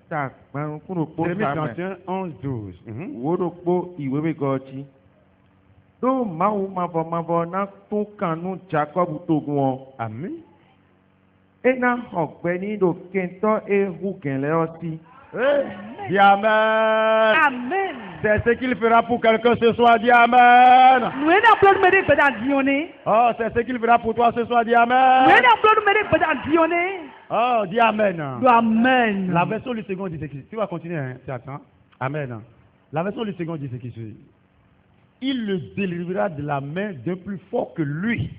Corinthiens 11-12. Wodokpo iwewe gochi. Do mavo na to kanu Jacob togun. Amen. Ena hogbeni do kento hugenle oti. Dis Amen. Amen. C'est ce qu'il fera pour quelqu'un ce soir. Dis Amen. Nous allons me dire que Oh, c'est ce qu'il fera pour toi ce soir. Dis Amen. nous allons me dire Oh, dis Amen. Amen. La version du second dit ce qui suit. Tu vas continuer, hein, tu attends. Amen. La version du second dit ce qui suit. Il le délivrera de la main d'un plus fort que lui.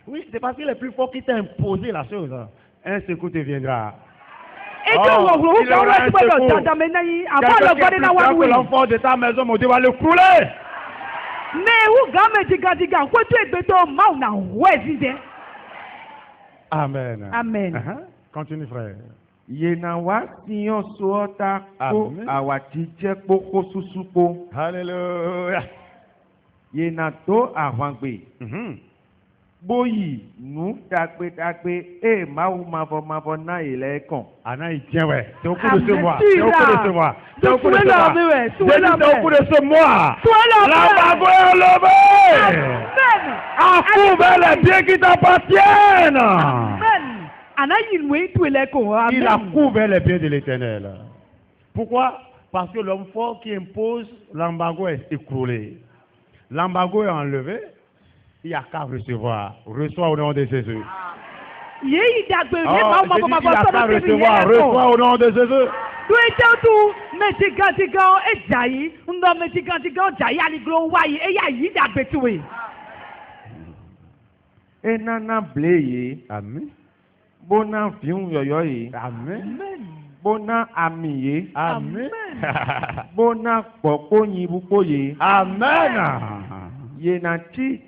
Oui, c'est parce qu'il est plus fort qu'il t'a imposé la chose. Un secours te viendra. Et que l'enfant de ta maison, mon Dieu va le couler. Amen. Amen. Continue, frère. Yena wa siyon suota ko awatije poko susupo. Alléluia. Yena to avangbe. Boyi nu dagbe maou mavo na ile kon. Anna il tient ouais. C'est au coup de ce mois. C'est au coup de ce mois. C'est au coup de ce mois. C'est au coup de ce mois. La bague est levée. Accouve les biens qui t'appartiennent. Il a couvert les biens de l'Éternel. Pourquoi? Parce que l'homme fort qui impose l'embargo est écroulé. L'embargo est enlevé. Il n'y a qu'à recevoir. Reçois au nom de Jésus. Il a qu'à recevoir. Reçois au nom de Jésus. Enana bleye. Amen. Bona fiun yoyoye. Amen. Bona amiye. Amen. Bona poko nyibukoye. Amen. Yena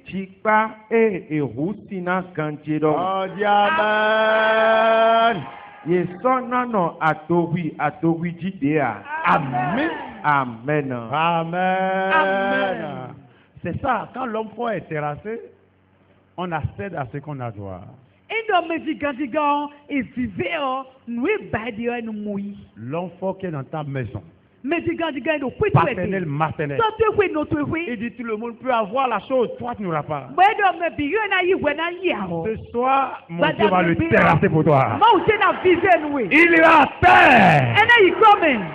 chipa ehusina kanjiro. Oh, dis Amen. Yesona no atowi jidea. Amen. Amen. Amen. C'est ça, quand l'homme fort est terrassé, on accède à ce qu'on a droit. L'homme fort qui est dans ta maison. Paternel, maternel. Il dit tout le monde peut avoir la chose, toi tu n'auras pas. Ce soir, mon Dieu va le terrasser pour toi. Il ira à terre.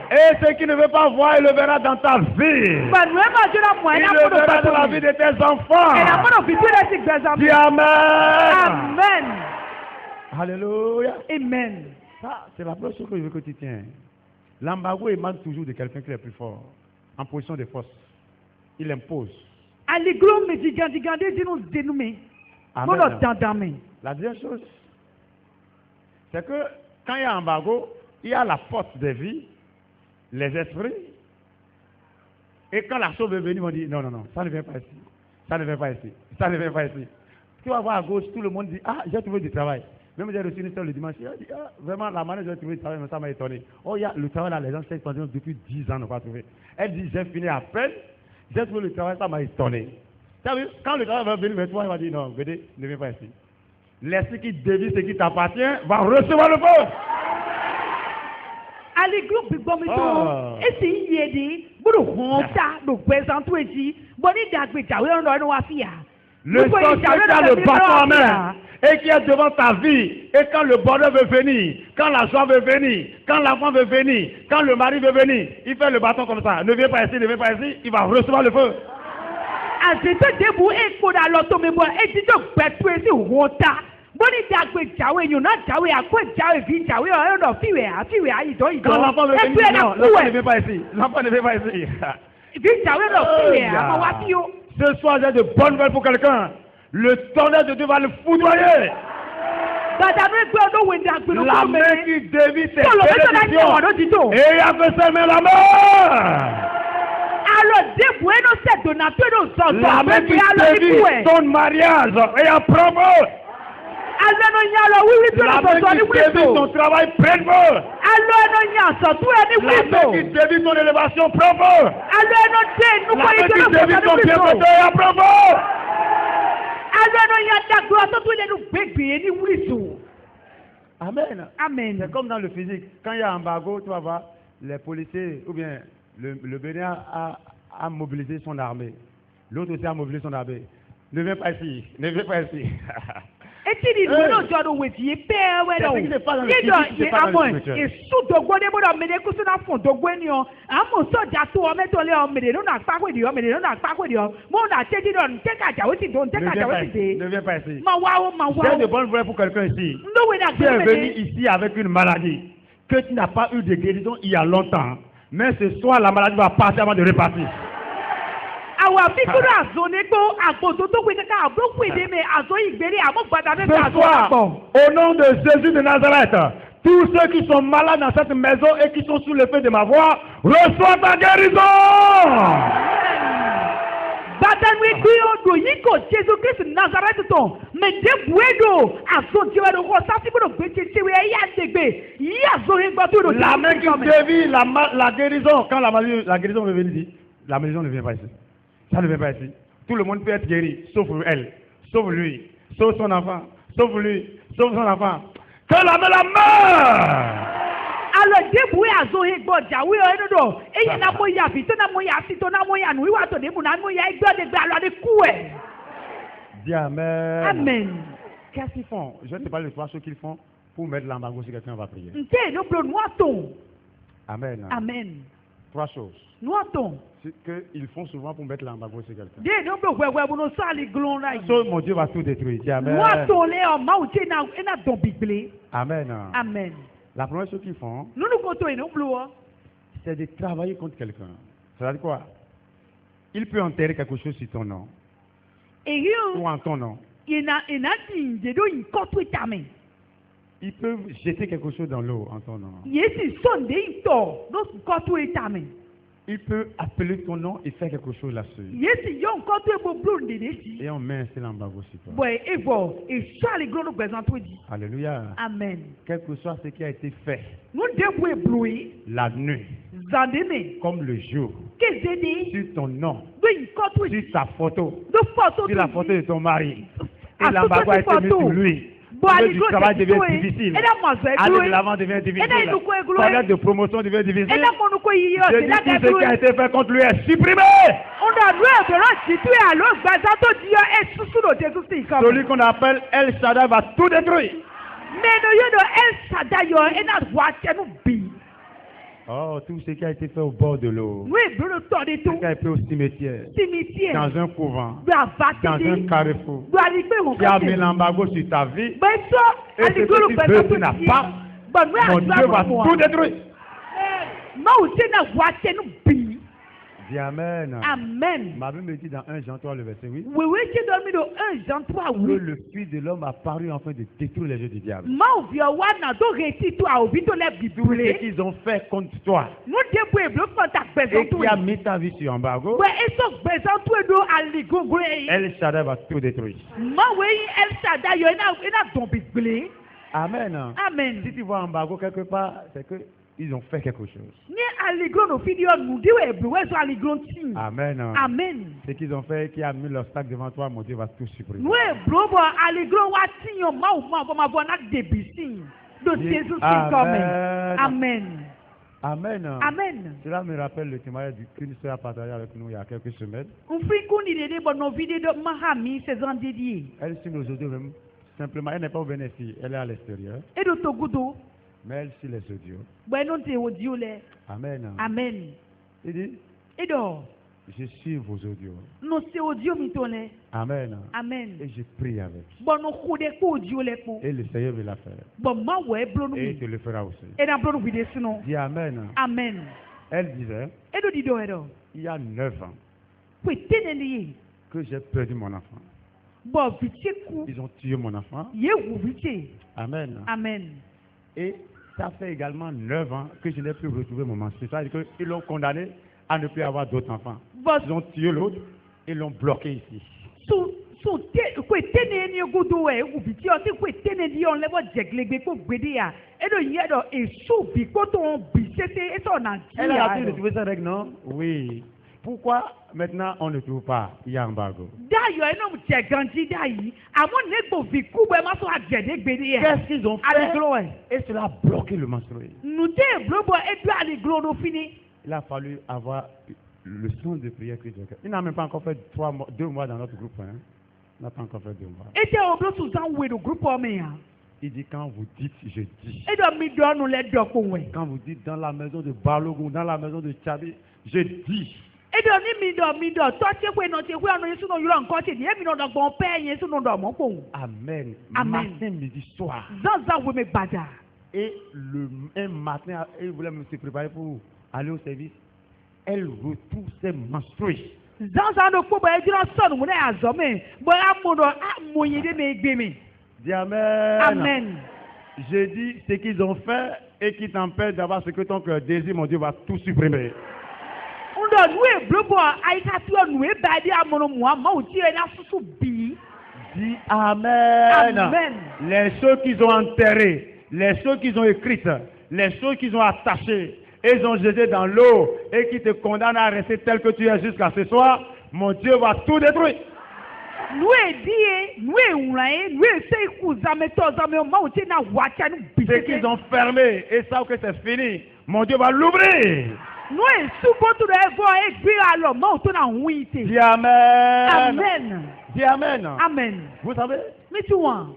Et ce qui ne veut pas voir, il le verra dans ta vie. Il le verra dans la vie de tes enfants. Dis Amen. Amen. Alléluia. Amen. Ça, c'est la première chose que je veux que tu tiens. L'embargo émane toujours de quelqu'un qui est plus fort, en position de force. Il impose. Amen. La deuxième chose, c'est que quand il y a embargo, il y a la porte des vies, les esprits. Et quand la chose veut venir, on dit non, ça ne vient pas ici. Ça ne vient pas ici. Ça ne vient pas ici. Tu vas voir à gauche, tout le monde dit ah, j'ai trouvé du travail. Même j'ai reçu une histoire le dimanche, il a dit, ah, vraiment, la manière dont j'ai trouvé le travail, ça m'a étonné. Oh, il y a le travail là, les gens cherchent depuis 10 ans, n'ont pas trouvé. Elle dit, j'ai fini à peine, j'ai trouvé le travail, ça m'a étonné. Tu as vu, quand le travail va venir vers toi, il va dire, non, venez, ne viens pas ici. L'esprit qui dévie ce qui t'appartient va recevoir le feu. Le sorcier qui a le bâton en main et qui est devant ta vie, et quand le bonheur veut venir, quand la joie veut venir, quand l'enfant veut venir, quand le mari veut venir, il fait le bâton comme ça. Ne viens pas ici, ne viens pas ici, il va recevoir le feu. Quand l'enfant veut venir, non, l'enfant ne vient pas ici. L'enfant ne vient pas ici. Ce soir, j'ai de bonnes nouvelles pour quelqu'un. Le tonnerre de Dieu va le foudroyer. La main qui dévie ses bénédictions. Et il y a que ça, mais la main. La main qui dévie ton mariage. Et à propos. La main qui dévie ton travail, prenne feu. La main qui dévie ton élévation, prenne feu. La main qui dévie ton bien-être, et à propos. Amen. Amen. C'est comme dans le physique. Quand il y a un embargo, tu vas voir, les policiers, ou bien le Bénin a mobilisé son armée. L'autre aussi a mobilisé son armée. Ne viens pas ici, ne viens pas ici. Eti di Hey. no jodo weti pe we C'est do. ce qui se passe dans le Ye do physique, ye c'est pas dans le amo spirituel. e su dogbo de bodo mede ku su na fun dogbo ni o. Amo so ja to o me to le o mede no na pa di o mede no na pa di o. Mo na te di don te ka ja we ti don te Ne ka viens ja pas we ti ici, de. ne viens pas ici. Ma wa o ma wa J'ai de o. bonnes nouvelles pour quelqu'un ici. Ndo we na Tu es gbe venu mede. ici avec une maladie que tu n'as pas eu de guérison il y a longtemps. Mais ce soir, la maladie va partir avant de repartir. Awa fi kuro azo ne gbo agbodo to we ka abro ku de me azo igbere amo gbada me Ce azo soir, agbo. au nom de Jésus de Nazareth, tous ceux qui sont malades dans cette maison et qui sont sous l'effet de ma voix, reçoivent ta guérison. Badanwe gbe odo yi ko Jesu Christ Nazareth ton. Me de buedo azo ti we do ko sa ti bodo gbe ti we ya degbe. Yi azo he gbo to do. La main qui dévie la guérison, quand la guérison veut venir, dit, la maison ne vient pas ici. Ça ne vient pas ici. Tout le monde peut être guéri, sauf elle, sauf lui, sauf son enfant, sauf lui, sauf son enfant. Que la main! Alo de bue azo he gbo jawe o eno do. Eyi na mo ya bi to na mo ya si to na mo ya nu iwa to de mu na mo ya gbo de gbe alo de ku e. Dis Amen. Amen. Qu'est-ce qu'ils font? Je ne sais pas les trois choses qu'ils font pour mettre l'embargo si quelqu'un va prier. Nte no blo nu aton. Amen. Amen. Trois choses Nu aton. qu'ils font souvent pour mettre l'embargo sur quelqu'un. De no blo wewe bu no sa li glon ra yi. So, mon Dieu va tout détruire. Dis Amen. Nu aton le o ma o je na ena don bigbele. Amen. Amen. La première chose qu'ils font, Nu nu ko to eno blo o. c'est de travailler contre quelqu'un. C'est-à-dire quoi? Il peut enterrer quelque chose sur ton nom Eyi ou o en ton nom. ina di nje do yin ko to itame. Ils peuvent jeter quelque chose dans l'eau en ton nom. Yesi sonde ito do ko to itame. Il peut appeler ton nom et faire quelque chose là-dessus. Yesi yo ko to ebo blo ndede si. Et on met ainsi l'embargo sur toi. Boy ebo e so ali glon no gbezan to di. Alléluia. Amen. Quel que soit ce qui a été fait Nu de bue blo yi. la nuit, Zandeme. comme le jour, Kezede. sur ton nom, Do yin ko to sur ta photo, do photo sur la photo de ton mari. Ah, Et l'embargo a été mis sur lui. Bon, Le ali du go travail te devient to e. difficile. Eda mo azo e Aller glo de e. l'avant devient difficile. Eda inuko e glo e. Connaître de promotion devient difficile. Eda mo nu ko yi yo Je te dis da tout ke ce glo qui a e. été fait contre lui est supprimé. Onda nu e bero ti tu e alo gbaza to di yo e susu do te susu ikam. Celui qu'on appelle El Shaddai va tout détruire. Meno yo do El Shaddai yo ena wa tenu bi. Oh, tout ce qui a été fait au bord de l'eau, Nu e bero to de ce to. qui a été fait au cimetière, Cimetière. dans un couvent, Gba va dans ti un di. carrefour, Gba ali pe won qui a ka mis te. l'embargo sur ta vie, Gba so et ali ce glo que tu gbaza veux, to tu n'as di. pas, Gba nu e mon Dieu va mo. tout détruire. Ma o te na wa tenu bi. Dis Amen. Amen. Ma Bible me dit dans 1 Jean 3, le verset 8, Wewe ti do mi do 1 Jean 3 que oui. le Fils de l'homme a paru afin de détruire les jeux du diable. Ma o vi o wa na do reti to a obi to le Ce bibule. qu'ils ont fait contre toi Nu de bu e blo fo ta gbezan et to qui a e. mis ta vie sur embargo, We eso gbezan to e do ali gogo e. El Shaddai va tout détruire. Ma we yi El Shaddai yo ena don bigbele. Amen. Amen. Si tu vois embargo quelque part, c'est que ils ont fait quelque chose. Ni aligron no video nu di we blo we so aligron ti. Amen. Amen. Ce qu'ils ont fait, qui a mis l'obstacle devant toi, mon Dieu va tout supprimer. Nu e blo bo aligron wa ti yo ma o ma bo na de bisin. Do Dis Jesus Amen. coming. Amen. Amen. Amen. Cela me rappelle le témoignage qu'une soeur a partagé avec nous il y a quelques semaines. Nfi kuni dede bo no video do mahami saison dédiée. Elle signe aujourd'hui même. Simplement, elle n'est pas au bénéfice, elle est à l'extérieur. E do togudo. Mais elle suit les audios. Bueno te odio le. Amen. Amen. Il dit, E do je suis vos audios. no se odio mi to le. Amen. Amen. Et je prie avec. Bo no kude ko odio le ko. Et le Seigneur veut la faire. Bo ma we blo no Et il mi. te le fera aussi. E na blo no video sino. Dis Amen. Amen. Elle disait, E do dido e do. il y a 9 ans Kwe tenende ye. que j'ai perdu mon enfant. Bo vitie ku. Ils ont tué mon enfant. Ye wu vitie. Amen. Amen. Et ça fait également 9 ans que je n'ai plus retrouvé mon menstruation. C'est-à-dire qu'ils l'ont condamné à ne plus avoir d'autres enfants. Bo Ils ont tué l'autre et l'ont bloqué ici. so te kwe tene ni gudu e wu vitie o te kwe tene di on le bo jeglegbe ko gbede ya. E do ye do e so bi ko to on bi sete e so na Elle a ya. raté de trouver sa règle, non? Oui. Pourquoi maintenant on ne trouve pas? Il y a embargo. Dayo eno mche ganji dayi. Amo negbo vikubo ema so agede gbede ye. Qu'est-ce qu'ils ont fait? Aliglo e. Et cela a bloqué le menstrué. Nute blobo edu aliglo no fini. Il a fallu avoir le son de prière que Dieu. Il n'a même pas encore fait 2 mois dans notre groupe. Hein. Il n'a pas encore fait 2 mois. Ete oblo suzan we do group o me ya. Il dit quand vous dites, je dis. Edo mi do nu le do ko we. Quand vous dites dans la maison de Balogun, dans la maison de Tchabi, je dis. Edo ni mi do to che kwe no anu yesu no yuro nko che di emi no do gbon pe yesu no do mo po. Amen. Amen. Matin, midi, soir. Zanza we me bada. Et un matin, elle voulait me se préparer pour aller au service. Elle retrouve ses menstrues. Zanza no po ba ejiro sonu mu na azo me. Bo amuno amoyin de me gbe mi. Dis Amen. Amen. J'ai dit ce qu'ils ont fait et qui t'empêche d'avoir ce que ton cœur désire, mon Dieu va tout supprimer. Ndo nuwe blobo aika ti o nuwe ba di amono mu ama o ti e na susu bi. Dis Amen. Amen. Les choses qu'ils ont enterrées, les choses qu'ils ont écrites, les choses qu'ils ont attachées, ils ont jeté dans l'eau et qui te condamnent à rester tel que tu es jusqu'à ce soir, mon Dieu va tout détruire. Nuwe die, nuwe unrae, nuwe se ku zame to zame o ma o ti na wacha nu bi. Ce qu'ils ont fermé et savent que c'est fini, mon Dieu va l'ouvrir. Nuwe subo tu de vo e gbe alo ma o to na huite. Dis Amen. Amen. Dis Amen. Amen. Vous savez, Me tu wan.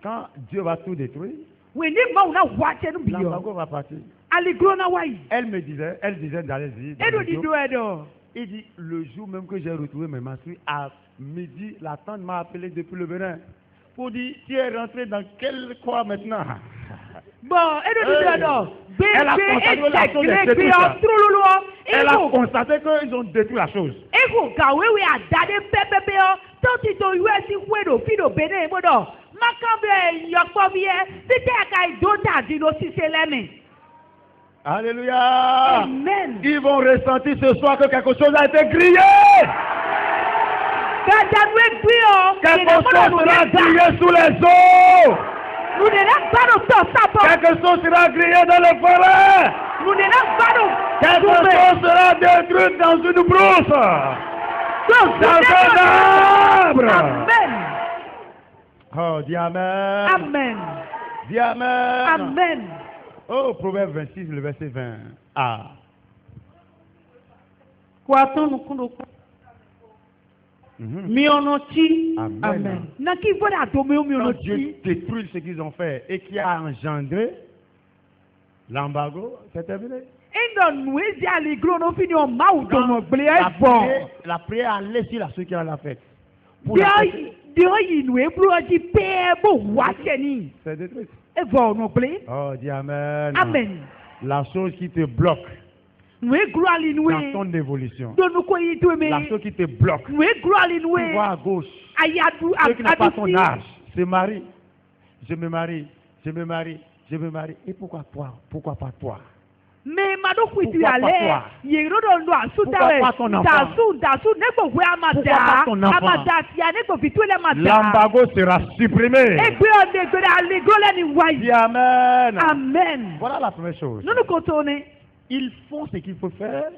quand Dieu va tout détruire, We ni ma o na wacha nu bi yo. l'embargo va partir. Aligro na wai. Elle disait d'aller dire. dans Edo le di jour. do edo. Il dit, le jour même que j'ai retrouvé mes menstrues, à midi, la tante m'a appelé depuis le Bénin pour dire, tu es rentré dans quel quoi maintenant? Bon, edo di do edo. Elle a constaté la chose est détruite. Elle a constaté qu'ils ont détruit la chose. Ego gawewe adade pepepe o toti to US wedo fido bene modo makambe yokpo biye tite aka idota dino sise lemi. Alléluia. Amen. Ils vont ressentir ce soir que quelque chose a été grillé. Gajanwe gbio. Quelque chose sera grillé sous les eaux. Nous ne pas to sapo. Quelque chose sera grillé dans le forêt. Nous ne pas Quelque chose sera détruit dans une brousse. Dans un arbre. Amen. Oh, dis Amen. Amen. Dis Amen. Amen. Oh, Proverbe 26, le verset 20. Ah. Kwatan nukundo. Mhm. Mi ono chi. Amen. Amen. Na ki voda do mi ono Quand Dieu chi. détruit ce qu'ils ont fait et qui a engendré l'embargo, c'est terminé. Endo nuezi aligro no fini o ma udo no gble e bon. La prière a laissé la ceux qui l'a faite. Pour la fête, Dio yi nu e bro ji pe bo wa cheni. c'est détruit. E bon no gble. Oh, dis Amen. Amen. La chose qui te bloque Nu e gro ali nu dans e. ton évolution. Do nu ko yi tu me. La chose qui te bloque. Nu e gro ali nu Tu vois e. à gauche. Ayadu Ceux qui n'ont pas ton adu. âge se marient. Je me marie, je me marie, je me marie. Et pourquoi toi? Pourquoi pas toi? Me ma do kwitu Pourquoi pas ale. toi? Ye ro do ndo asu Pourquoi tawe. pas ton enfant? Dasu negbo we Pourquoi pas ton amada. enfant? Amada ti anegbo fitu le mada. L'embargo sera supprimé. Egbe o de gbe aligro le ni wa Dis yi. Amen. Amen. Voilà la première chose. Nunu ko to ne. Il font ce qu'il faut faire.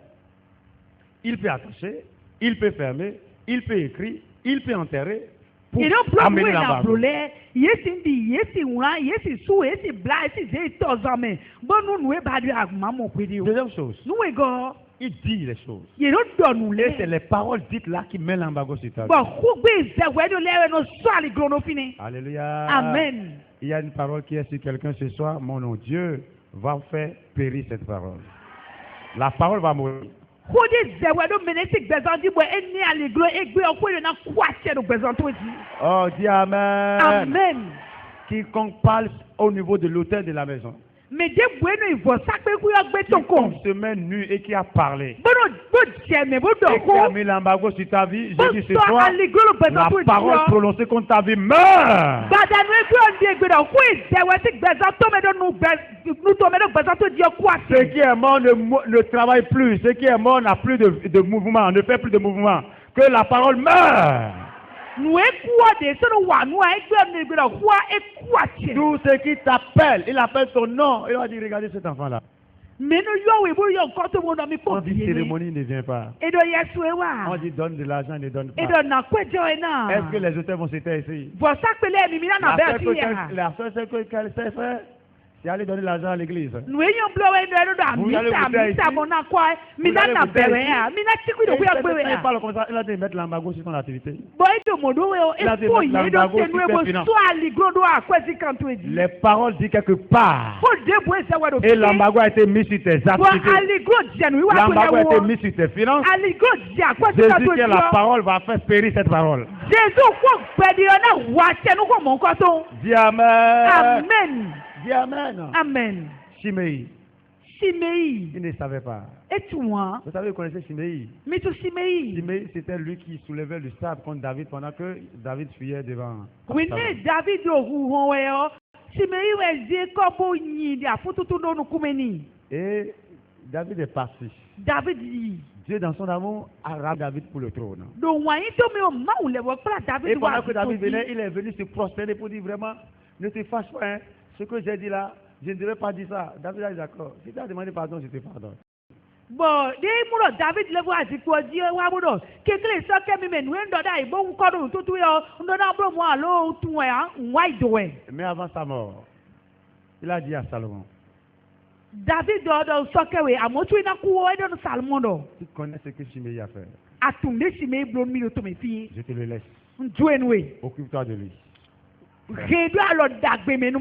Il peut attacher, il peut fermer, il peut écrire, il peut enterrer pour You don't blow amener away na l'embargo. blole. Yesi ndi, yesi unra, yesi su, yesi bla, yesi ze tozame. Bonu nuwe badu agmamo kwedi o. Deuxième chose, Nuwe go. il dit les choses. You don't do Et c'est nule. les paroles dites là qui mettent l'embargo sur ta vie. But who be ze wedo lewe no swali grono fini. Alléluia. Amen. Il y a une parole qui est sur quelqu'un ce soir. Mon nom, Dieu va faire périr cette parole. La parole va mourir. Who de ze wedo menesi gbezandi bo eni aligro egbe okwere na kwache no gbezanto ji. Oh, dis Amen. Amen. Quiconque parle au niveau de l'autel de la maison, Me de bueno ivo sakpe ku yo gbe toko. quiconque se met nu et qui a parlé, Bono bo jeme bo et qui a doko. mis l'embargo sur ta vie, Bo je dis ce so soir, aligro lo la gbezanto ji. parole prononcée contre ta vie meurt. Badanu egbe ondi egbe da ku izewe ti gbezanto me do nu to me do gbezanto ji oku Ce ati. qui est mort ne travaille plus. Ce qui est mort n'a plus de mouvement, ne fait plus de mouvement. Que la parole meurt. Nu eku ode so no wa nu egbe ondi egbe da ku eku ati. Tout ce qui t'appelle, il appelle ton nom. Il va dire, regardez cet enfant-là. Mais nous y avons eu encore tout le monde dans mes On dit pauvres. cérémonie ne vient pas. Et de Yeshua. On dit donne de l'argent, ne donne Et pas. de na quoi joina. Est-ce que les auteurs vont se taire ici? Bon ça que les mimina na berti. La seule chose qu'elle sait faire, c'est aller donner l'argent à l'église. Nous ayons bloqué de la misa mon quoi. Mina na bere. Mina tikui de kuya bere. Il parle comme ça, il a dit mettre l'embargo sur son activité. Boy de modo e faut y de nous so ali grodo a kwesi kanto eji. Les paroles disent quelque part. Faut de boy ça wa do. Et l'embargo a été mis sur tes Bon activités. ali grodo jenu wa ko L'embargo a été yawo. mis sur tes finances. Ali grodo ja kwesi Jésus kanto qui est la parole va faire périr cette parole. Jésus ko pedi ona wa chenu ko mo nko to. Dis Amen. Amen. Dis Amen. Amen. Shimei, Shimei. il ne savait pas. Et toi, Vous savez, vous connaissez Shimei. mais tu Shimei. Shimei, c'était lui qui soulevait le sable contre David pendant que David fuyait devant. Oui, mais David o weo. Shimei wezi ko bo yin dia fututu no kumeni. Et David est parti. David dit. Dieu, dans son amour, a ramené David pour le trône. Donc, moi, il te met au mal où les voix David. Et pendant que David venait, il est venu se prosterner pour dire vraiment, ne te fâche pas, hein. Ce que j'ai dit là, je ne devais pas dire ça. David a dit d'accord. Si tu as demandé pardon, je te pardonne. Bon, dès que David le voit, il faut dire, ouais, bon, quelqu'un ça qui me nous en donne, bon, quand on tout on donne un peu moins l'eau, tout hein, white way. Mais avant sa mort, il a dit à Salomon, David doit sokewe, à moi, tu es dans le coup, et dans le Salmon. tu connais ce que Shimei a fait. À tout le chimé, blond, mille de mes filles, Je te le laisse. Joenwe. Occupe-toi de lui. Réduis alors d'agbe, mais nous,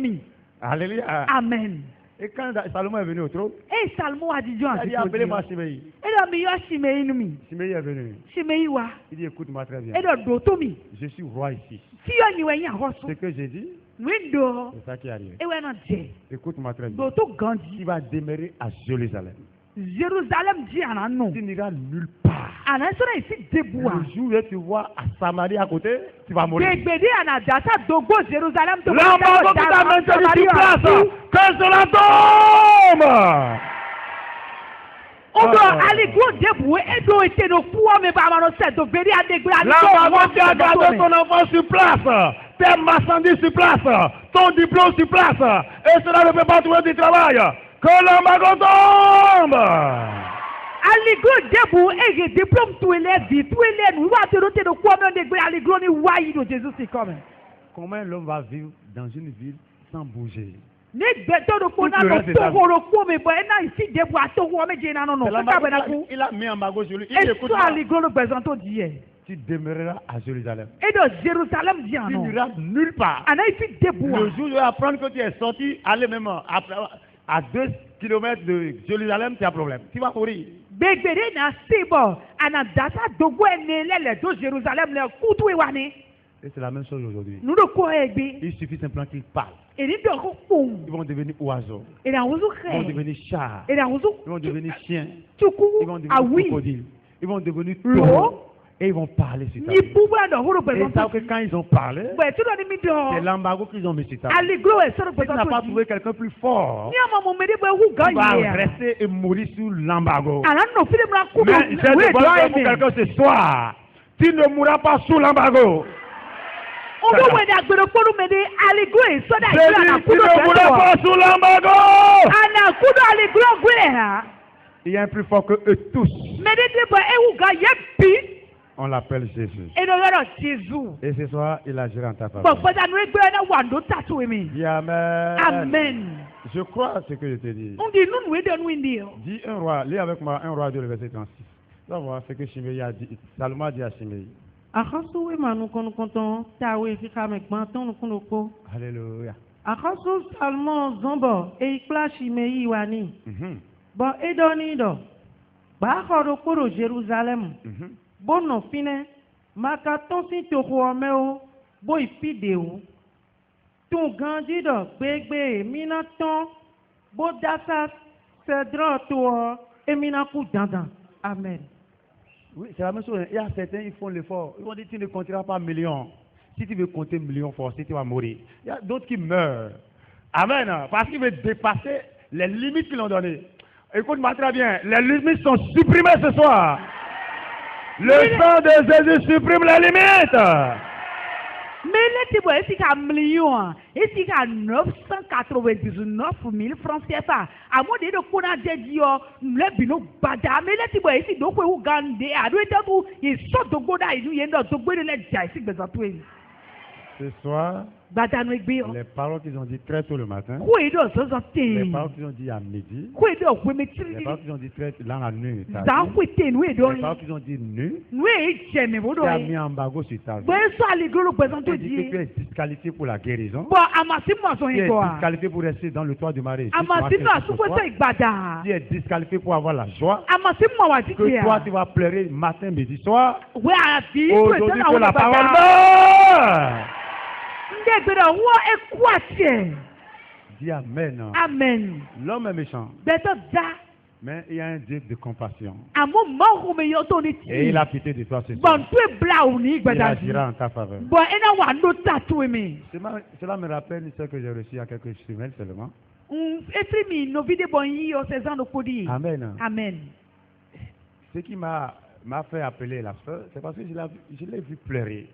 Alléluia. Amen. Et quand Salomon est venu au trône, Et Salmon a dit, il a dit appelez-moi Shimei. et le meilleur chimé, nous, Shimei est venu. chimé, wa, Il dit écoute-moi très bien. et le dotomi. Je suis roi ici. Si on y voit un rosso, Ce que j'ai dit, window, c'est ça qui arrive. et ouais, non, Dieu. Écoute-moi très bien. Doto Gandhi. Tu vas demeurer à Jérusalem. Jérusalem dit à un nom. Tu n'iras nulle part. À un seul ici debout. Le jour où tu vois à Samarie à côté, tu vas mourir. Bégbédé à Nadata, Dogo, Jérusalem, Dogo, L'embargo qui t'a maintenu sur place, que cela tombe. On doit aller go debout et doit être nos poids, mais pas mal de donc béni à dégoûter. L'embargo qui a gardé ton enfant sur place, tes marchandises sur place, ton diplôme sur place, et cela ne peut pas trouver du travail. Que l'embargo tombe. Aligo debout et je diplôme tous les vies, tous les nous, va te noter de quoi même dégoûter, Aligo ni waï de Jésus, c'est comme. Comment l'homme va vivre dans une ville sans bouger? Ne beto de kona no togoro ko me bo na ici debout à togo me je na no no. Il a mis embargo sur lui. Et toi Aligo le présente d'hier. Tu demeureras à Jérusalem. Et de Jérusalem dit Tu non. n'iras nulle part. Ana ici debout. Le jour où tu vas apprendre que tu es sorti, aller même à 2 km de Jérusalem, tu as problème. Tu vas mourir. Bégbédé na sebo ana data dogo ene le do Jérusalem le kutu wani. Et c'est la même chose aujourd'hui. Nous le ko egbe. Il suffit simplement qu'ils parlent. Et ni de ko fou. Ils vont devenir oiseaux. Et la wuzu Ils vont khe. devenir chats. Et la wuzu. Ils vont devenir chiens. Tuku. Ils vont Ah devenir oui. crocodiles. Ils vont devenir L'eau. taureaux. Et ils vont parler sur ta Ni vie. pouvoir de horo Et ils présente. savent que quand ils ont parlé, Ouais, tu dois ni mi c'est do. l'embargo qu'ils ont mis sur ta vie. Aligro est sur le Si tu n'as pas présente. trouvé quelqu'un plus fort, Ni ama mo mede bo hu tu vas ganye. rester et mourir sous l'embargo. Ana no film la ku. Mais j'ai de bonnes nouvelles pour quelqu'un ce soir. Tu ne mourras pas sous l'embargo. On doit ouais d'agbero koru mede aligro est so da J'ai ira na dit, tu kudo. ne mourras pas sous l'embargo. Ana kudo aligro gwe ha. Il y a un plus fort que eux tous. Mede de bo e hu ga yepi. On l'appelle Jésus. Et le Jésus. Et ce soir, il agira en ta faveur. Bon, nous regardons wando tatu emi. Dis Amen. Amen. Je crois ce que je te dis. On dit nous nous de nous indio. Dis un roi, lis avec moi un roi 2, le verset 36. Tu vas voir ce que Shimei a dit. Salomon a dit à Shimei. Akaso we manu kono konton tawe fika me gbanton no kunoko. Alléluia. Akaso Salmon zombo e ikla Shimei wani. Bon edoni do. Ba khoro koro Jerusalem. Bono fine makaton si toko omeo bo ipide o. Ton gandi do gbegbe minaton bo dasa cedro to emina ku dandan. Amen. Oui, c'est la même chose. Il y a certains, ils font l'effort. Ils vont dire, tu ne compteras pas millions. Si tu veux compter millions forcés, tu vas mourir. Il y a d'autres qui meurent. Amen. Parce qu'ils veulent dépasser les limites qu'ils ont données. Écoute-moi très bien. Les limites sont supprimées ce soir. Le sang de Jésus supprime les limites. Mais les types, est-ce qu'il y a 1 million, est-ce qu'il y a 999 000 francs CFA? À mon dieu, qu'on a dit, le bino bada, mais les types, est-ce qu'il y a Ouganda, à deux états où ils sont de Goda, ils viennent de Togo de la Jaïsik de Zatoué. Ce soir, Bada no ekbir. les paroles qu'ils ont dit très tôt le matin, Kwe do so so les ten. paroles qu'ils ont dit à midi, Kwe do kwe les metri. paroles qu'ils ont dit très dans la nuit, ta Za vie, kwe ten we do. les paroles qu'ils ont dit nu, We jeme bo do. qui a mis en embargo sur ta vie. Bo so ali glo présent to Tu dis que tu di. es disqualifié pour la guérison. Bo amasi mo so Tu es yin ko. disqualifié pour rester dans le toit du mari. Amasi no asu kwe so igbada. Tu es disqualifié pour avoir la joie. Amasi mo wa ti Que ya. toi, tu vas pleurer matin, midi, soir. We afi Aujourd'hui, que la parole meurt. Nde gbere wo e kwatie. Dis Amen. Amen. L'homme est méchant, Beto da. mais il y a un Dieu de compassion. Amo mo me yo to ni ti. Et il a pitié de toi ce soir. Bon tu e bla ou ni Il gbada. agira en ta faveur. Bon ena wa no tatu mi. Cela me rappelle ce que j'ai reçu il y a quelques semaines seulement. Efri mi no vide bon yi o se zan okodi. Amen. Amen. Ce qui m'a fait appeler la sœur, c'est parce que je l'ai vu pleurer.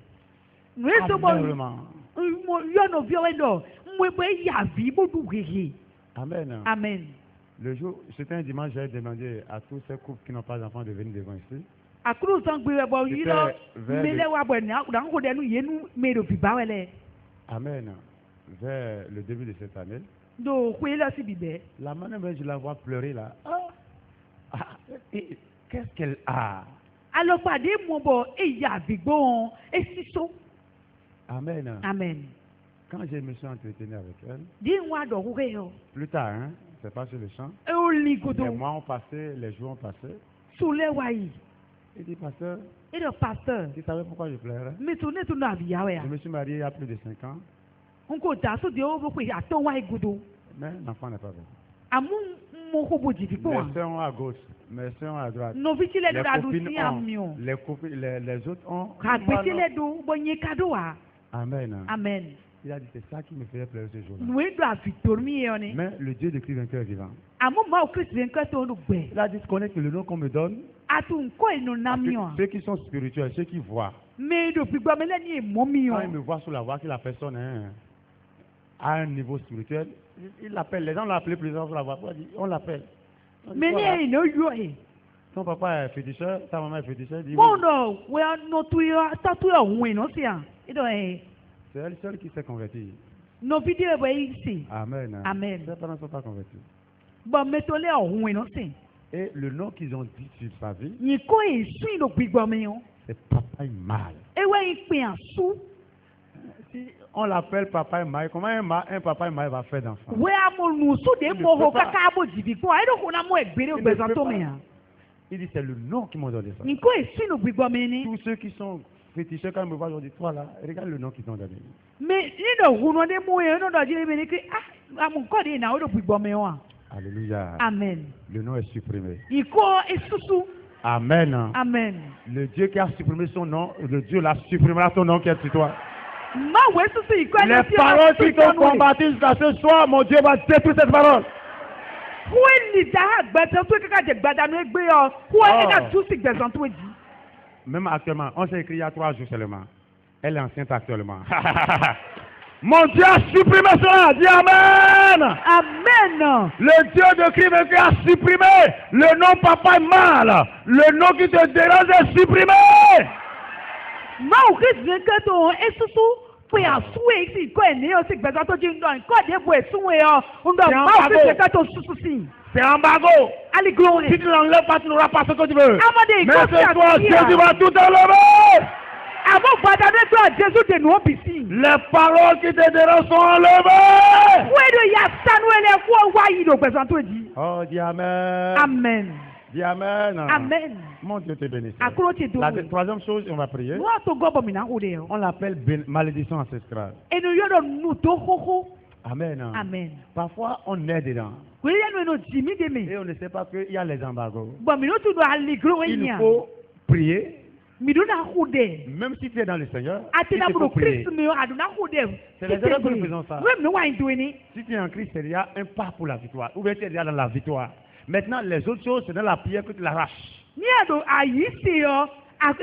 No eso bon. Amèrement. Mo yo no vi o endo. Mo be ya vi bo du hehe. Amen. Amen. Le jour, c'était un dimanche, j'ai demandé à tous ces couples qui n'ont pas d'enfants de venir devant ici. Akuru san gbe bo yi lo. Mele wa bo na ko de nu yenu me do fi ba wele. Amen. Vers le début de cette année, Do ko lo si bibe. la manière dont je la vois pleurer là, et qu'est-ce qu'elle a? Alo pade mo bo e ya vi gbon e siso. Amen. Amen. Quand je me suis entretenu avec elle, Di nwa do ko yo. plus tard, hein, c'est pas sur le champ, E o li les godo. mois ont passé, les jours ont passé. Sule wa yi. Il dit, pasteur, E do pastor. tu savais pourquoi je pleurais? Me to ne to na vi ya we ya. Je me suis marié il y a plus de 5 ans, Nko da so de o bo ko ya to wa godo. mais l'enfant n'est pas venu. Amu mo ko bo jifi ko wa. Mes soeurs ont à gauche, mes soeurs ont à droite. No vi chile Les do adu copines si ont, amio. les autres ont. Ka gbe chile do bo nye kado wa. Amen. Amen. Il a dit, c'est ça qui me faisait pleurer ce jour-là. No do afi dormi e oni. Mais le Dieu de Christ vainqueur est vivant. Amu ma o Christ ben ka to no gbe. Il a dit, connais que le nom qu'on me donne, Atu nko eno na parce que mio. ceux qui sont spirituels, ceux qui voient, Me do fi gba me le ni mo mio. quand ils me voient sur la voie que la personne est à un niveau spirituel, il l'appelle. Les gens l'ont appelé plusieurs fois sur la voie. On l'appelle. On dit, Me voilà, ni no yo e. ton papa est féticheur, ta maman est féticheur. Il dit, Mo oui. no we no tu yo ta tu yo wen no sia. Ido e. C'est elle seule qui s'est convertie. No video bo yi si. Amen. Amen. Ses parents ne sont pas convertis. Bo me to le o wen no si. Et le nom qu'ils ont dit sur sa vie, Ni ko e su no gbigbo mi yo. c'est Papa Mal. E we yi pe asu. Si on l'appelle Papa Mal, comment un Papa Mal va faire d'enfant? We amo nu su de mo ho kaka bo jifi ko. Ai do ko na mo egbere Il ne ogbesan peut to pas. mi ya. Il dit, c'est le nom qui m'ont donné ça. Ni ko e su no gbigbo mi ni. Tous ceux qui sont féticheurs, quand ils me voient, ils disent, toi là, regarde le nom qu'ils t'ont donné. Me ni do hu no de mo e no do jire mi ni ki ah amu ko de na o do gbigbo mi wa. Alléluia. Amen. Le nom est supprimé. Iko esusu. Amen. Amen. Le Dieu qui a supprimé son nom, le Dieu l'a supprimera ton nom qui est sur toi. Ma we susu iko e Les paroles qui t'ont combattu jusqu'à ce soir, mon Dieu va détruire cette parole. When da gbẹ̀tẹ̀ tó kíkà jẹ gbàdánù ẹgbẹ́ yọ wọ́n ẹ̀ka tún sí gbẹ̀sán tó jì. Même actuellement, on s'est écrit il y a 3 jours seulement. Elle est enceinte actuellement. Mon Dieu a supprimé cela. Dis Amen. Amen. Le Dieu de Christ qui a supprimé le nom Papa Mal. Le nom qui te dérange est supprimé. Máa ò kéjì ní kẹ́tọ̀ esusu pé àsúwé sí ìkọ́ ẹ̀ ní ọ̀sẹ̀ gbẹ̀sán tó jí ń dán ìkọ́ ìdí èbò ẹ̀súnwé ọ ń dán máa ò kéjì ní kẹ́tọ̀ susu sí. C'est embargo. Aliglo Si tu n'enlèves pas, tu n'auras pas ce que tu veux. Amade Mais ìkọ́ sí c'est toi, Dieu, tu àtúnyà. vas tout enlever. Àmọ́ gbàdánù ẹgbẹ́ Jésù dènù òbí sí. Les paroles qui te dérangent sont enlevées. Wéèdò yà sánú ẹlẹ́ kó wá yìí lò gbẹ̀sán tó jì. Oh, dis Amen. Amen. Dis Amen. Amen. Mon Dieu te bénisse. Àkúrò ti La dùn. troisième chose, on va prier. Wọ́n á tó gbọ́ bọ̀ mí náà kó de yọ. On l'appelle malédiction ancestrale. Ẹnu yọ̀dọ̀ nù tó kókó. Amen. Amen. Parfois, on est dedans. Wèé yẹnu ẹnu jì mí dé mi. Et on ne sait pas qu'il y a les embargos. Bọ̀ mí ló tún lọ aliglo Il ẹ̀yìn à. faut prier. Mi dún náà kó de. Même si tu es dans le Seigneur, Àti il te náà faut bùrọ̀ prier. Kristu mi àdùn náà kó de. C'est les erreurs que nous faisons ça. Wéé mi wá ń dùn ní. Si tu es en Christ, il y a un pas pour la victoire. Ou bien tu es déjà dans la victoire. Maintenant, les autres choses, c'est dans la prière que tu l'arraches. Ní àdó àyí sí ọ,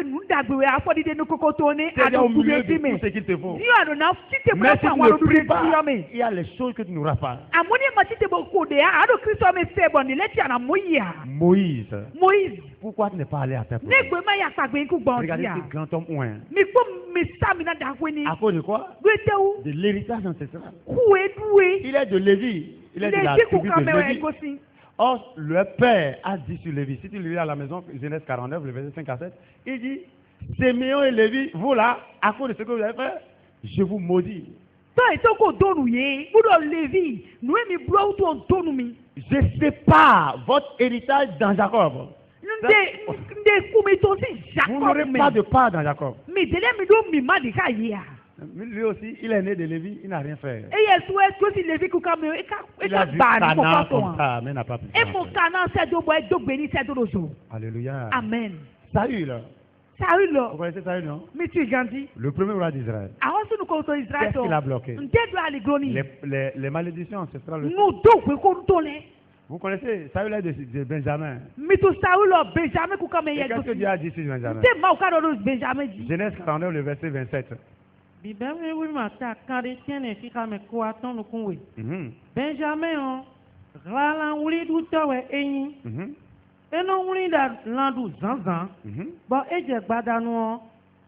nous d'abord à fois de nous cocotonner à C'est-à-dire au nous milieu de mais tout ce qu'il te faut. Dieu a donné si tu Mais si tu ne pries pas, mais il y a les choses que tu n'auras pas. à mon ma si tu beaucoup de à do Christ mais c'est bon il est à Moïse Moïse, Moïse pourquoi tu n'es pas allé à ta ne place? gbe ma ya pa gbe ku bon Regardez dia ce grand homme ouin. mi ko mi sa mi na da kweni À cause de quoi? gwete ou De l'héritage ancestral. kuwe duwe Il est de Lévi. Il est de la le tribu ku ka de me we Lévi. gosi Or, le père a dit sur Lévi, si tu lis à la maison, Genèse 49, le verset 5 à 7, il dit, Siméon et Lévi, vous là, à cause de ce que vous avez fait, je vous maudis. to e to ko donu ye udo levi nu mi bro to donu mi Je sépare votre héritage dans Jacob. nde ku mi to si Vous n'aurez Jacob pas me de part dans Jacob. mi dele mi do mi ma de ka ye a Lui aussi, il est né de Lévi, il n'a rien fait. e ye so e to si levi ku ka me e ka Il a vu ba ni ko Canaan ko comme ça, mais n'a pas pu e faire. mo kana se do bo e do gbe ni se do zo Alléluia. amen Saül, Saül vous lo connaissez Saül, non? mi tu gandi Le premier roi d'Israël. àwọn sunu ko to Israel Qu'est-ce to qu'il a bloqué? nte do ali groni Les malédictions ancestrales. nu do pe ko to le Vous connaissez, Saül est de Benjamin. mi tu Saül lo Benjamin ku ka me Et ye qu'est-ce que Dieu a dit sur Benjamin? nte ma u ka do Benjamin di Genèse 49, le verset 27. Bibeme oui mata kare tiene fika me ko aton no kunwe. Mhm, Benjamin on rala wuli du tawe eyin. mhm, Eno wuli da landu zanzan. mhm. Bon eje gbada nu on.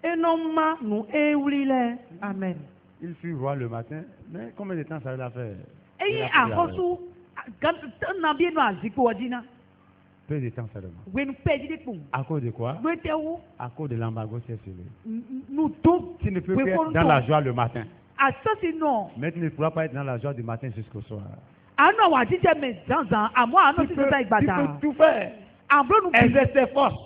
Eno ma nu e wuli le. Amen. Il fut roi le matin, mais combien de temps ça a fait? eyi Il a pris la ahosu na bi no azikpo odina peu de temps seulement. wenu peji de pu À cause de quoi? gwete wu À cause de l'embargo sexuel. nu do Tu ne peux plus être dans la joie le matin, asasi no mais tu ne pourras pas être dans la joie du matin jusqu'au soir. ano wa jije me zanzan amo ano si sasa Tu igbata peux tout faire. ambro nu bi Exerce tes forces.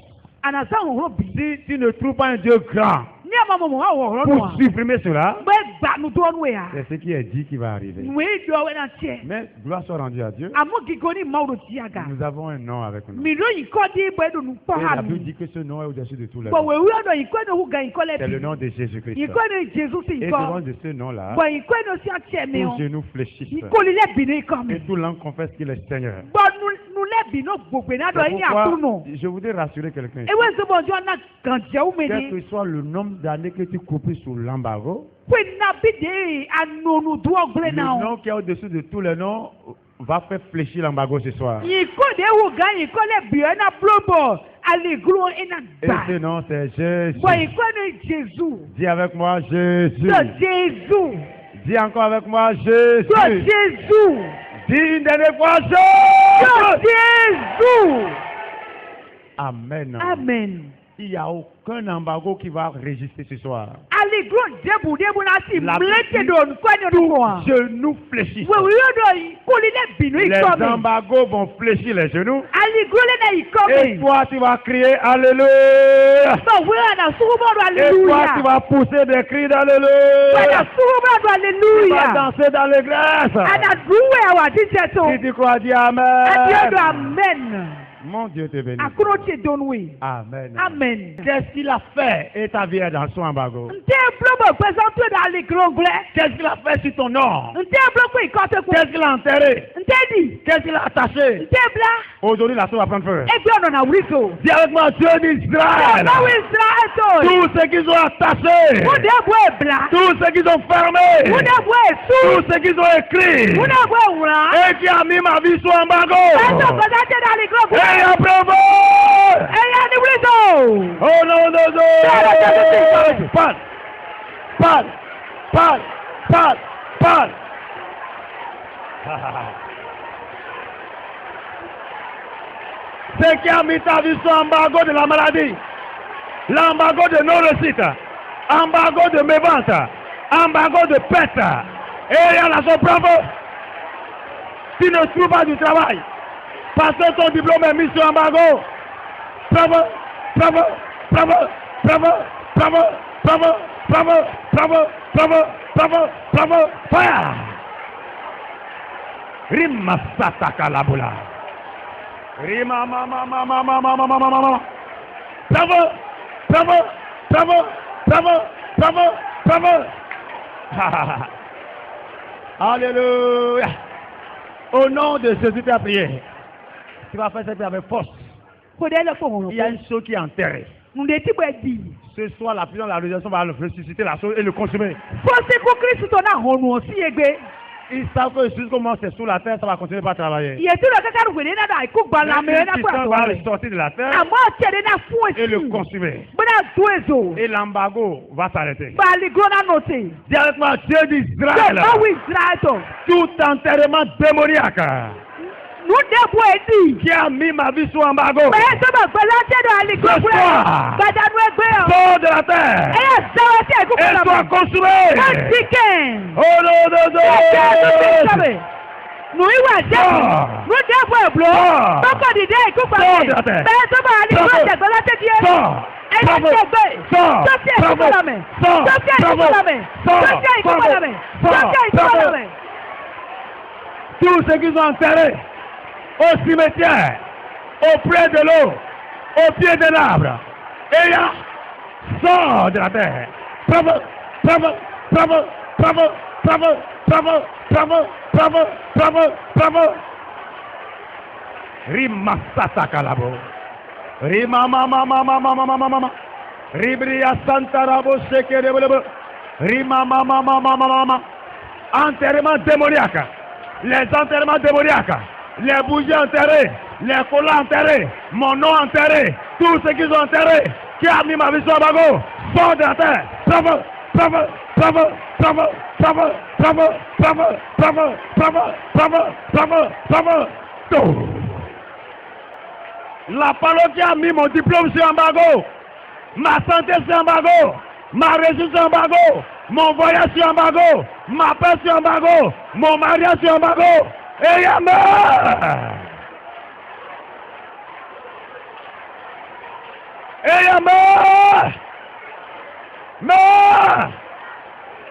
anasa ohoro bi Si tu ne trouves pas un Dieu grand ni ama mo mo ha ohoro no pour supprimer cela, gbe gba nu do nu ya c'est ce qui est dit qui va arriver. we do we na che Mais gloire soit rendue à Dieu. amo gigoni mauro tiaga Nous avons un nom avec nous. mi lo yi ko di gbe do nu po Et ha la Bible mi dit que ce nom est au-dessus de tous les bo noms. we wi odo yi ko no hu ga yi ko le C'est le bi nom de Jésus-Christ. yi ko ni Jesus si Et ko devant de ce nom-là, bo yi ko no si a che me tous o genoux fléchissent. yi ko li le bi ni ko mi Et tout langue confesse qu'il est Seigneur. bo nu le bi no gbogbe na do C'est yi pourquoi atuno je voudrais rassurer quelqu'un. ewe se bo jo na kan je u me Quel ni que soit le nombre d'années que tu coupes sous l'embargo, pe na bi de anonu do ogble le na o nom qui est au-dessus de tous les noms va faire fléchir l'embargo ce soir. yi ko de wu ga yi ko le bi na blobo ali glo ina Et gba ce nom, c'est Jésus. bo yi ko ni Jesus Dis avec moi Jésus. so Jesus Dis encore avec moi Jésus. so Jesus Dis une dernière fois so Jésus. Jesus Amen. amen Il n'y a aucun embargo qui va résister ce soir. ali glo debu na si La mlete do ko ni do ko a Genoux fléchissent. we wi odo yi ko li le bi no Les iko mi embargos vont fléchir les genoux. ali glo le na iko Et mi toi, tu vas crier Alléluia. so we na sumo do Et toi, tu hallelujah vas pousser des cris we na d'Alléluia. sumo do Tu vas hallelujah danser dans l'église. ana duwe wa tije to Si tu crois, dis ati odo Amen. amen Mon Dieu te bénisse. akuro ti donwe Amen. amen Qu'est-ce qu'il a fait et ta vie est dans son embargo? nte blobo presente da ali grongle Qu'est-ce qu'il a fait sur ton nom? nte blobo ikote ku Qu'est-ce qu'il a enterré? nte di Qu'est-ce qu'il a attaché? nte bla Aujourd'hui, la chose va prendre feu. egbe ono na wuriso Dis avec moi, Dieu d'Israël. bawo israel to Tous ceux qui sont attachés, wo de bo ebla tous ceux qui sont fermés, wo de bo esu tous ceux qui sont écrits, wo de bo ewura et qui a mis ma vie sous embargo. eto presente da ali grongle Et approbé. eya ni wuriso Oh non, non, non. Parle, parle, parle, parle, parle. Ce qui a mis ta vie sous embargo de la maladie, l'embargo de non-réussite, embargo de mévente, embargo de perte. Et il y a la son bravo. Tu ne trouves pas du travail parce que ton diplôme est mis sur embargo. Bravo, bravo, bravo, bravo, bravo, bravo, bravo, bravo, bravo, bravo, bravo, fire. Rima sataka labula. Rima mama mama mama mama mama mama. Bravo, bravo, bravo, bravo, bravo, bravo. Alléluia. Au nom de Jésus, tu vas faire cette prière avec force. ko de le ko Il y a une chose qui est enterrée. Nous ne t'y dit. Ce soir, la puissance de la résurrection va le ressusciter la chose et le consommer. Faut c'est pour Christ ton a nous aussi égé. Ils savent que jusqu'au moment où c'est sous la terre, ça va continuer par travailler. Il y a tout le cas où il est là, il coupe la Mais main une puissance va le sortir de la terre à moi, tu es là fou et le consumer. Bon, Et l'embargo va s'arrêter. bah, les gros à noter. Dis avec moi, Dieu d'Israël, Ah oui, Israël. tout enterrement démoniaque Nous devons dire. qui a mis ma vie sous embargo, Mais ça va balancer dans les gros. soir, Bah, dans le sort de la terre et ça va faire couper et la soit main. consumé. Chicken. Au nom de Dieu. Nous y va, nous devons bloquer. Pourquoi dis-tu écoute pas? Mais ça va aller dans la tête. Sors. Elle est tombée. Sors. Sophia, écoute la main. Sophia, écoute la main. Sophia, écoute la main. Sophia, écoute la main. Tous ceux qui sont enterrés au cimetière, auprès de l'eau, au pied de l'arbre, et là, sort de la terre. Bravo, bravo, bravo, bravo, bravo, bravo, bravo, bravo, bravo, bravo. Rimasata kalabo. Rimamamamamamamamamama. Ribria Santa Rabo Sekerebo. Rimamamamamamamama. Enterrement démoniaque. Les enterrements démoniaques. Les bougies enterrées. Les collants enterrés. Mon nom enterré. Tous ceux qui sont enterrés. Qui a mis ma vie sur bago. Sort de la terre. Bravo, bravo, bravo, bravo, bravo, bravo, bravo, bravo, bravo, bravo, bravo, bravo. Tout. La parole qui a mis mon diplôme sur embargo, ma santé sur embargo, ma réussite sur embargo, mon voyage sur embargo, ma paix sur embargo, mon mariage sur embargo, et il meurt. Et il meurt. Meurt.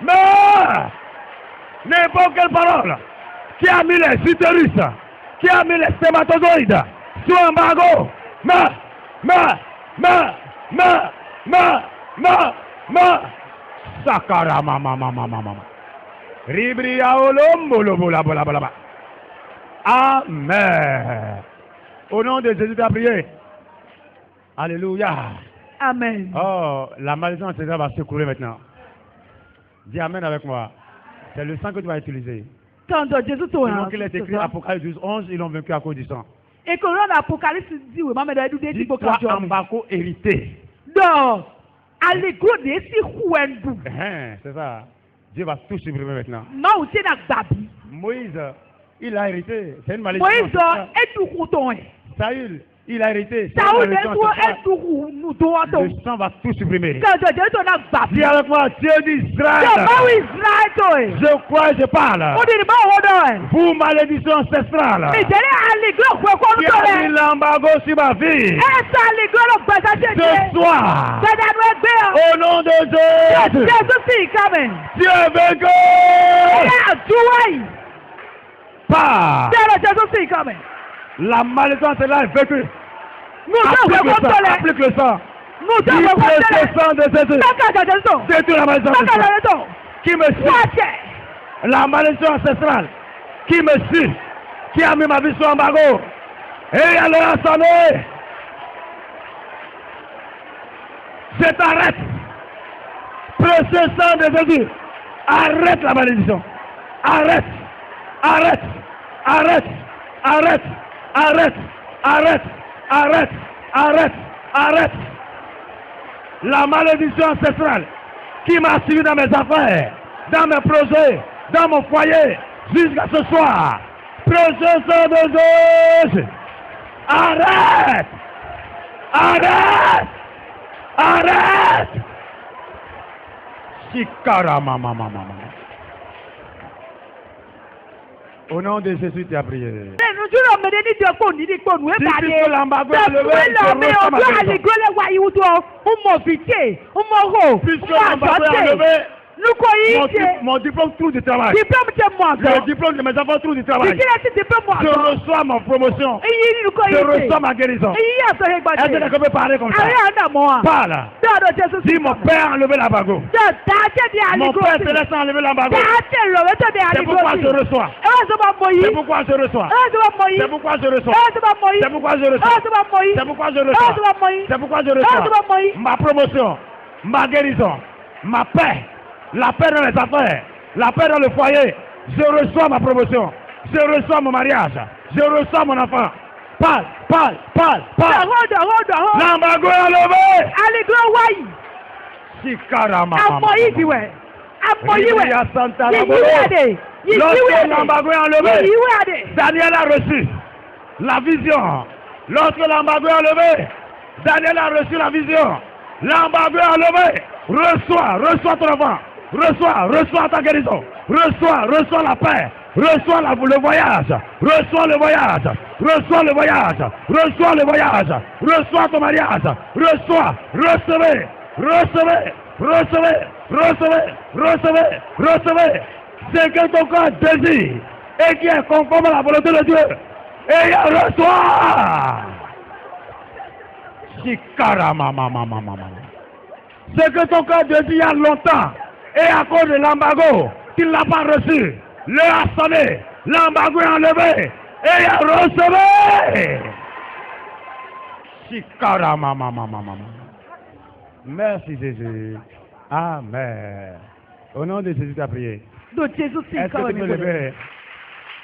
Meurt. N'importe quelle parole qui a mis les utérus, qui a mis les spermatozoïdes sur embargo, Sakara mama. Ribria olombo lobo la bola. Amen. Au nom de Jésus, tu as prié. Alléluia. Amen. Oh, la malédiction de César va secouer maintenant. Dis Amen avec moi. C'est le sang que tu vas utiliser. Quand Jésus tourne. Selon qu'il est écrit Apocalypse 12, 11, ils l'ont vaincu à cause du sang. Et que l'on Apocalypse dit, oui, maman, elle dit, Dis-toi embargo hérité. Donc, allez-go de si Huendu. C'est ça. Dieu va tout supprimer maintenant. Non, c'est la babi. Moïse, il a hérité. C'est une malédiction. Moïse, et tout couton. Saül, il a hérité. Saül, et tout nous doit. Le sang va tout supprimer. Quand Dieu donne la babi. Dis avec moi, Dieu d'Israël. Je crois et je parle. Vous, malédiction ancestrale. Qui a mis l'embargo sur ma vie. Ce soir, au nom de Jésus, Dieu est vaincu. Pas. La malédiction ancestrale est vaincue. Applique le sang. Vive le sang de Jésus. Détruis la malédiction ancestrale. Qui me suit. La malédiction ancestrale. Qui me suit. Qui a mis ma vie sur embargo. Et elle est assemblée. Je t'arrête. Précieux sang de Jésus. Arrête la malédiction. Arrête. Arrête. Arrête. Arrête. Arrête. Arrête. Arrête. Arrête. Arrête. La malédiction ancestrale qui m'a suivi dans mes affaires, dans mes projets, dans mon foyer, jusqu'à ce soir. Précieux sang de Jésus. Arrête. Arrête. Arrête. Chikara mama. Au nom de Jésus, tu as prié. Puisque l'embargo est enlevé, Nuko yi Mon diplôme trouve du travail. diplôme te mo Le ato. diplôme de mes enfants trouve du travail. Dikira ti diplôme mo Je ato. reçois ma promotion. Iyi nuko Je yi reçois ma guérison. Iyi aso he Est-ce gbade. que tu peux parler comme ça? Ari anda mo a. Parle. Dodo Jesu. Si mon père a enlevé l'embargo, Ta te di ali mon go. père te laisse enlever l'embargo. Ta te lo we to de C'est ali go. pourquoi je reçois. E wa so ba mo yi. C'est pourquoi je reçois. E wa so ba mo yi. C'est pourquoi je reçois. E wa so ba mo yi. C'est pourquoi je E wa reçois. so ba mo yi. C'est pourquoi je E wa so reçois. ba mo yi. C'est pourquoi je E wa so ba reçois. mo yi. Ma promotion, ma guérison, ma paix, la paix dans les affaires, la paix dans le foyer. Je reçois ma promotion. Je reçois mon mariage. Je reçois mon enfant. Parle, parle, parle, parle. Hold. L'embargo est enlevé. Ali go wayi. Sikarama. Amoyi diwe. Amoyi we. Ria Santa Yi Laboro. yiwe ade. Yi Lorsque yiwe ade. l'embargo est enlevé, Yi yiwe ade. Daniel a reçu la vision. Lorsque l'embargo est enlevé, Daniel a reçu la vision. L'embargo est enlevé. Reçois ton enfant. Reçois ta guérison. Reçois la paix. Reçois le voyage. Reçois le voyage. Reçois ton mariage. Recevez. Ce que ton corps désire et qui est conforme à la volonté de Dieu. Et reçois. Ce que ton corps désire il y a longtemps et à cause de l'embargo, qu'il n'a pas reçu, l'heure a sonné, l'embargo est enlevé et recevez. Merci Jésus. Amen. Au nom de Jésus, tu as prié. Do Jesu si Est-ce ka que tu peux woni. lever?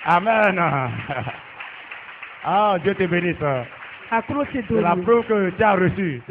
Amen. Ah, Dieu te bénisse. Akuro ti do. C'est la preuve que tu as reçu.